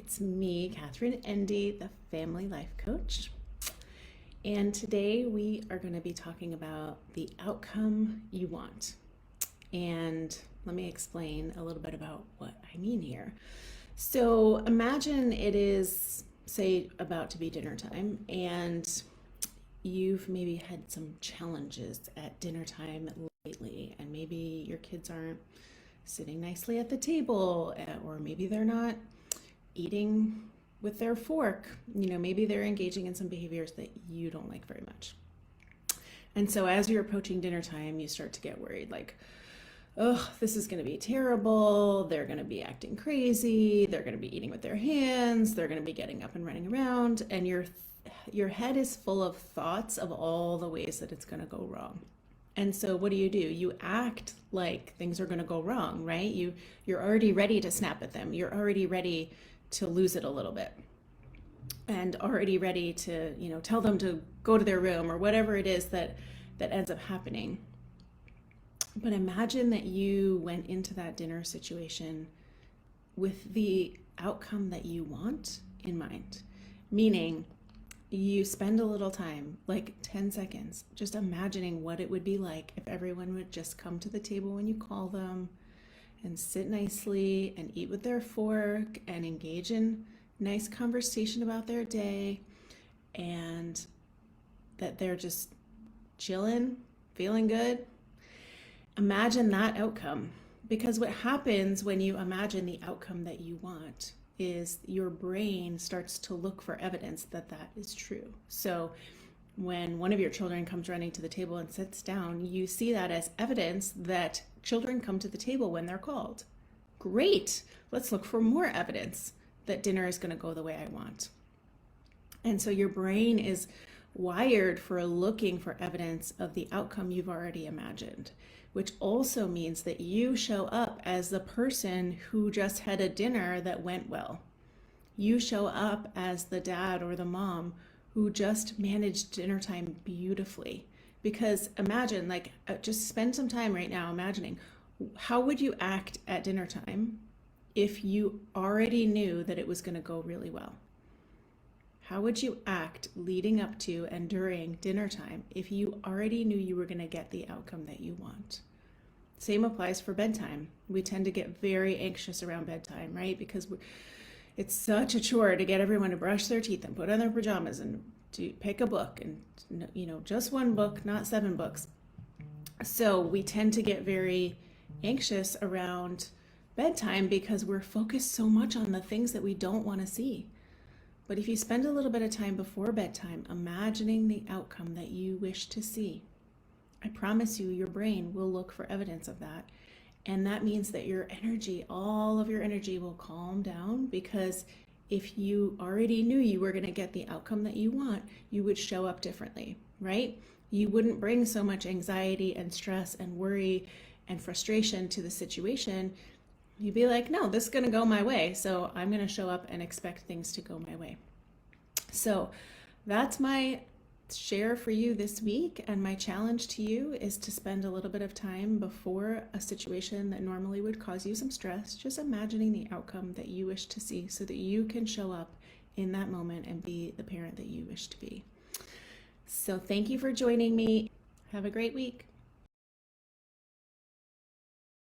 It's me, Catherine Endy, the Family Life Coach. And today we are going to be talking about the outcome you want. And let me explain a little bit about what I mean here. So imagine it is, say, about to be dinner time, and you've maybe had some challenges at dinner time lately, and maybe your kids aren't sitting nicely at the table, or maybe they're not eating with their fork. Maybe they're engaging in some behaviors that you don't like very much. And so as you're approaching dinner time, you start to get worried, like, oh, this is going to be terrible. They're going to be acting crazy. They're going to be eating with their hands. They're going to be getting up and running around. And your head is full of thoughts of all the ways that it's going to go wrong. And so what do? You act like things are going to go wrong, right? You're already ready to snap at them. You're already ready to lose it a little bit, and already ready to, tell them to go to their room or whatever it is that ends up happening. But imagine that you went into that dinner situation with the outcome that you want in mind, meaning you spend a little time, like 10 seconds, just imagining what it would be like if everyone would just come to the table when you call them and sit nicely and eat with their fork and engage in nice conversation about their day, and that they're just chilling, feeling good. Imagine that outcome, because what happens when you imagine the outcome that you want is your brain starts to look for evidence that that is true. So when one of your children comes running to the table and sits down, you see that as evidence that children come to the table when they're called. Great, let's look for more evidence that dinner is going to go the way I want. And so your brain is wired for looking for evidence of the outcome you've already imagined, which also means that you show up as the person who just had a dinner that went well. You show up as the dad or the mom who just managed dinner time beautifully. Because imagine, just spend some time right now imagining, how would you act at dinner time if you already knew that it was going to go really well? How would you act leading up to and during dinner time if you already knew you were going to get the outcome that you want? Same applies for bedtime. We tend to get very anxious around bedtime, right? Because it's such a chore to get everyone to brush their teeth and put on their pajamas and to pick a book, and just one book, not 7 books. So we tend to get very anxious around bedtime because we're focused so much on the things that we don't want to see. But if you spend a little bit of time before bedtime imagining the outcome that you wish to see, I promise you, your brain will look for evidence of that. And that means that your energy, all of your energy, will calm down, because if you already knew you were going to get the outcome that you want, you would show up differently, right? You wouldn't bring so much anxiety and stress and worry and frustration to the situation. You'd be like, no, this is going to go my way, so I'm going to show up and expect things to go my way. So that's my share for you this week, and my challenge to you is to spend a little bit of time before a situation that normally would cause you some stress, just imagining the outcome that you wish to see so that you can show up in that moment and be the parent that you wish to be. So thank you for joining me. Have a great week.